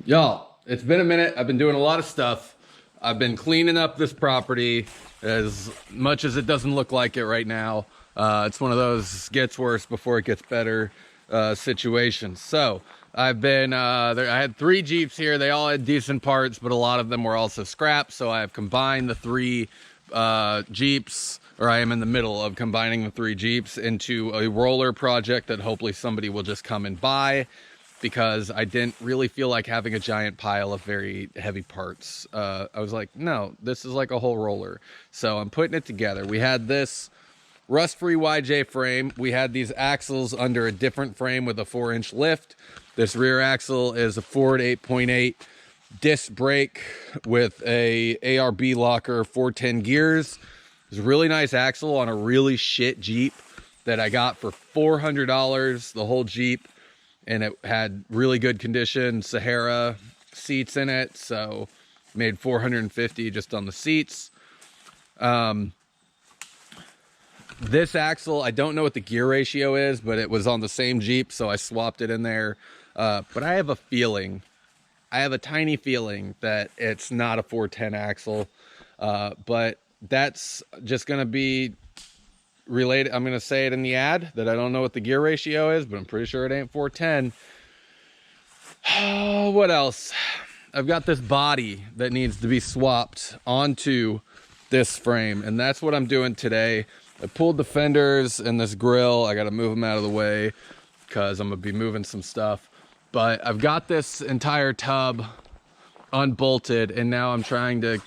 Y'all, it's been a minute. I've been doing a lot of stuff. I've been cleaning up this property as much as it doesn't look like it right now. It's one of those gets worse before it gets better situations. So I've been, I had 3 Jeeps here. They all had decent parts, but a lot of them were also scrap. So I have combined the 3 Jeeps, or I am in the middle of combining the 3 Jeeps into a roller project that hopefully somebody will just come and buy, because I didn't really feel like having a giant pile of very heavy parts. I was like, no, this is like a whole roller. So I'm putting it together. We had this rust-free YJ frame. We had these axles under a different frame with a 4-inch lift. This rear axle is a Ford 8.8 disc brake with a ARB locker 410 gears. It's a really nice axle on a really shit Jeep that I got for $400, the whole Jeep. And it had really good condition Sahara seats in it, so made $450 just on the seats. This axle, I don't know what the gear ratio is, but it was on the same Jeep, so I swapped it in there. But I have a feeling, I have a tiny feeling that it's not a 410 axle, but that's just going to be related. I'm going to say it in the ad that I don't know what the gear ratio is, but I'm pretty sure it ain't 410. Oh, what else? I've got this body that needs to be swapped onto this frame, and that's what I'm doing today. I pulled the fenders and this grill. I got to move them out of the way because I'm going to be moving some stuff. But I've got this entire tub unbolted, and now I'm trying to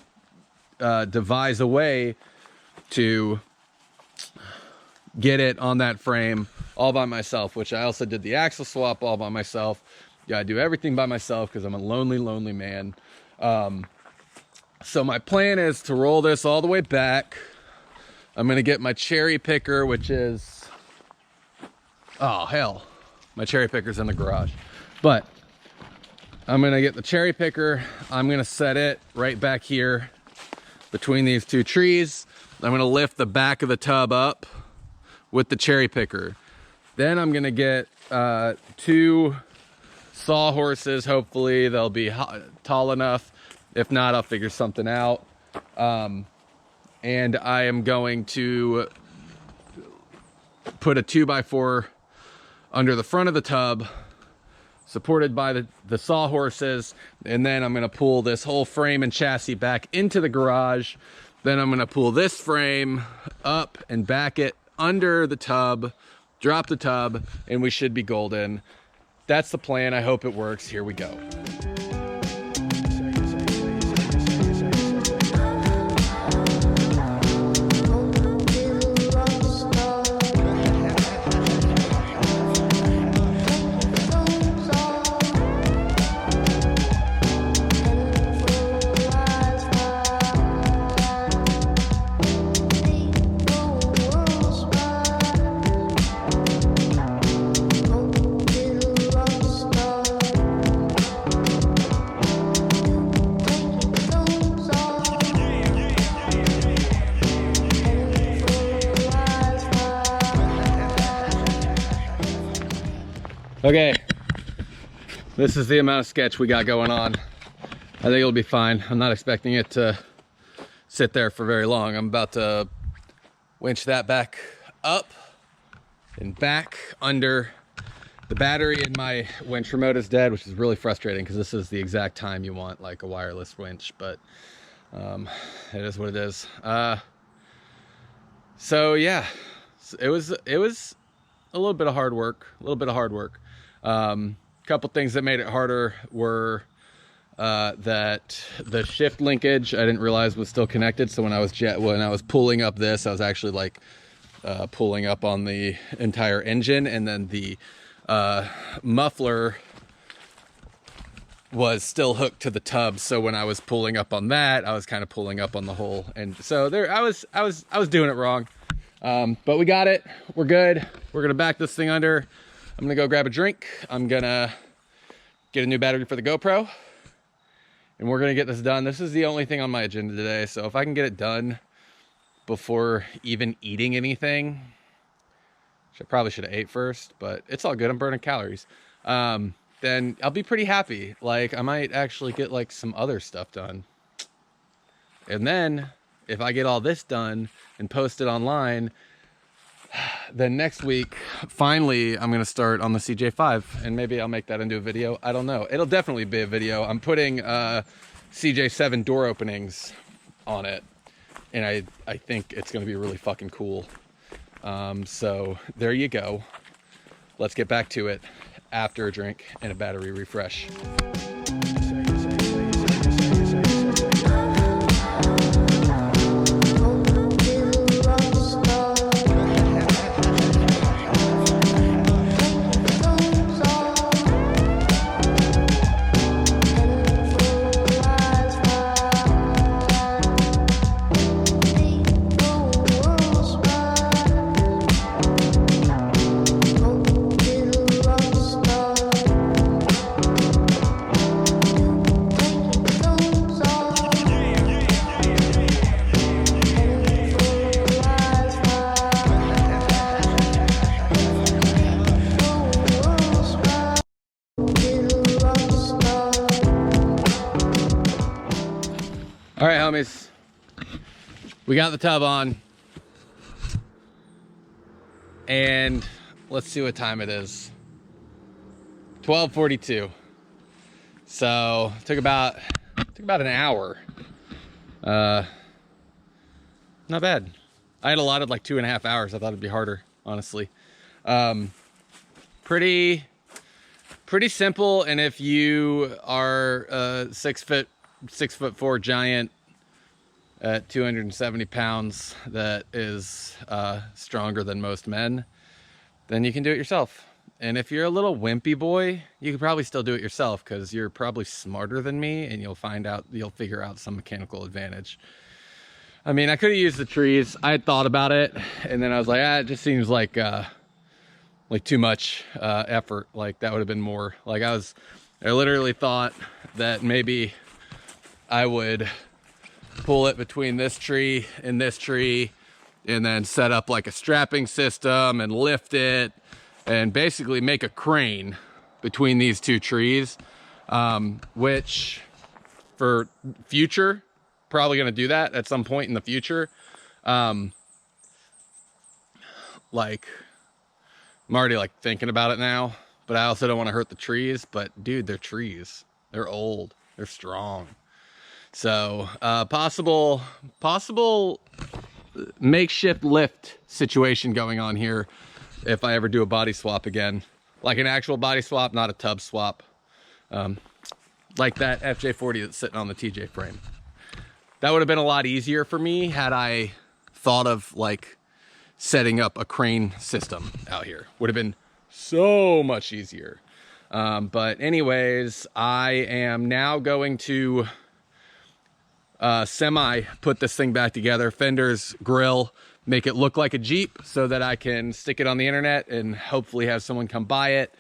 devise a way to get it on that frame all by myself, which I also did the axle swap all by myself. Yeah, I do everything by myself because I'm a lonely man. So my plan is to roll this all the way back. I'm gonna get my cherry picker, which is, oh hell, my cherry picker's in the garage. But I'm gonna get the cherry picker. I'm gonna set it right back here between these 2 trees. I'm gonna lift the back of the tub up with the cherry picker. Then I'm gonna get 2 sawhorses. Hopefully they'll be tall enough. If not, I'll figure something out. And I am going to put a 2x4 under the front of the tub, supported by the sawhorses. And then I'm gonna pull this whole frame and chassis back into the garage. Then I'm gonna pull this frame up and back it under the tub, drop the tub, and we should be golden. That's the plan. I hope it works. Here we go. Okay, this is the amount of sketch we got going on. I think it'll be fine. I'm not expecting it to sit there for very long. I'm about to winch that back up and back under. The battery in my winch remote is dead, which is really frustrating because this is the exact time you want like a wireless winch, but it is what it is. So yeah, it was a little bit of hard work, Couple things that made it harder were that the shift linkage I didn't realize was still connected. So when I was pulling up this, I was actually like pulling up on the entire engine, and then the muffler was still hooked to the tub. So when I was pulling up on that, I was kind of pulling up on the whole, and so there I was doing it wrong. But we got it. We're good. We're gonna back this thing under. I'm gonna go grab a drink. I'm gonna get a new battery for the GoPro, and we're gonna get this done. This is the only thing on my agenda today, so if I can get it done before even eating anything, which I probably should have ate first, but it's all good. I'm burning calories. then I'll be pretty happy. Like, I might actually get like some other stuff done. And then if I get all this done and post it online, then next week, finally, I'm going to start on the CJ5, and maybe I'll make that into a video. I don't know. It'll definitely be a video. I'm putting CJ7 door openings on it, and I think it's going to be really fucking cool. So there you go. Let's get back to it after a drink and a battery refresh. All right, homies, we got the tub on, and let's see what time it is. 12:42. So took about an hour. Not bad. I had allotted like 2.5 hours. I thought it'd be harder, honestly. Pretty simple. And if you are a 6'4" giant at 270 pounds that is stronger than most men, then you can do it yourself. And if you're a little wimpy boy, you could probably still do it yourself, because you're probably smarter than me, and you'll figure out some mechanical advantage. I mean, I could have used the trees. I had thought about it, and then I was like, it just seems like too much effort. Like, that would have been more. Like, I literally thought that maybe I would pull it between this tree and this tree, and then set up like a strapping system and lift it, and basically make a crane between these two trees, which for future, probably going to do that at some point in the future. Like, I'm already like thinking about it now, but I also don't want to hurt the trees. But dude, they're trees. They're old. They're strong. So possible makeshift lift situation going on here if I ever do a body swap again. Like an actual body swap, not a tub swap. Like that FJ40 that's sitting on the TJ frame. That would have been a lot easier for me had I thought of like setting up a crane system out here. Would have been so much easier. But anyways, I am now going to semi put this thing back together. Fenders, grill, make it look like a Jeep so that I can stick it on the internet and hopefully have someone come buy it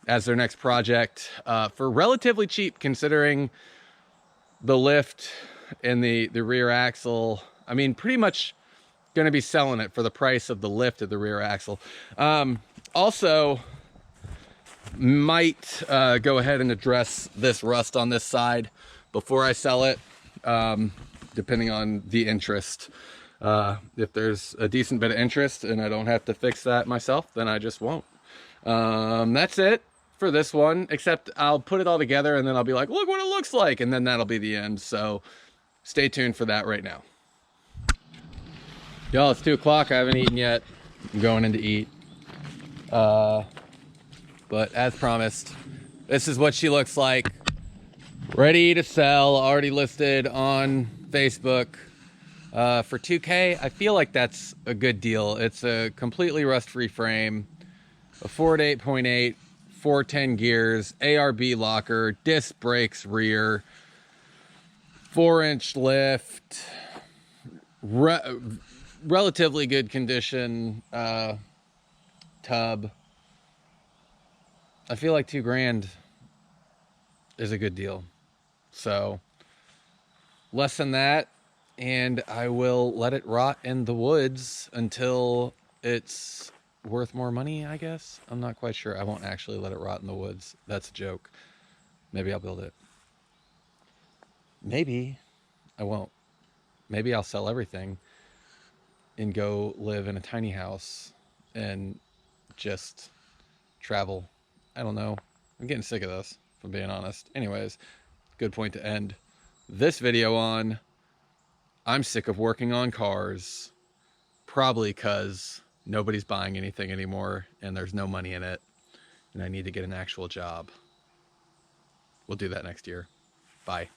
as their next project for relatively cheap, considering the lift and the rear axle. I mean, pretty much going to be selling it for the price of the lift of the rear axle. Also might go ahead and address this rust on this side before I sell it, depending on the interest. If there's a decent bit of interest and I don't have to fix that myself, then I just won't. That's it for this one, except I'll put it all together and then I'll be like, look what it looks like, and then that'll be the end. So stay tuned for that right now. Y'all, it's 2 o'clock. I haven't eaten yet. I'm going in to eat. But as promised, this is what she looks like. Ready to sell, already listed on Facebook for $2K. I feel like that's a good deal. It's a completely rust-free frame, a Ford 8.8, 410 gears, ARB locker, disc brakes rear, 4-inch lift, relatively good condition tub. I feel like $2,000 is a good deal. So less than that, and I will let it rot in the woods until it's worth more money, I guess. I'm not quite sure. I won't actually let it rot in the woods. That's a joke. Maybe I'll build it. Maybe I won't. Maybe I'll sell everything and go live in a tiny house and just travel. I don't know. I'm getting sick of this, if I'm being honest. Anyways, good point to end this video on. I'm sick of working on cars, probably because nobody's buying anything anymore and there's no money in it, and I need to get an actual job. We'll do that next year. Bye.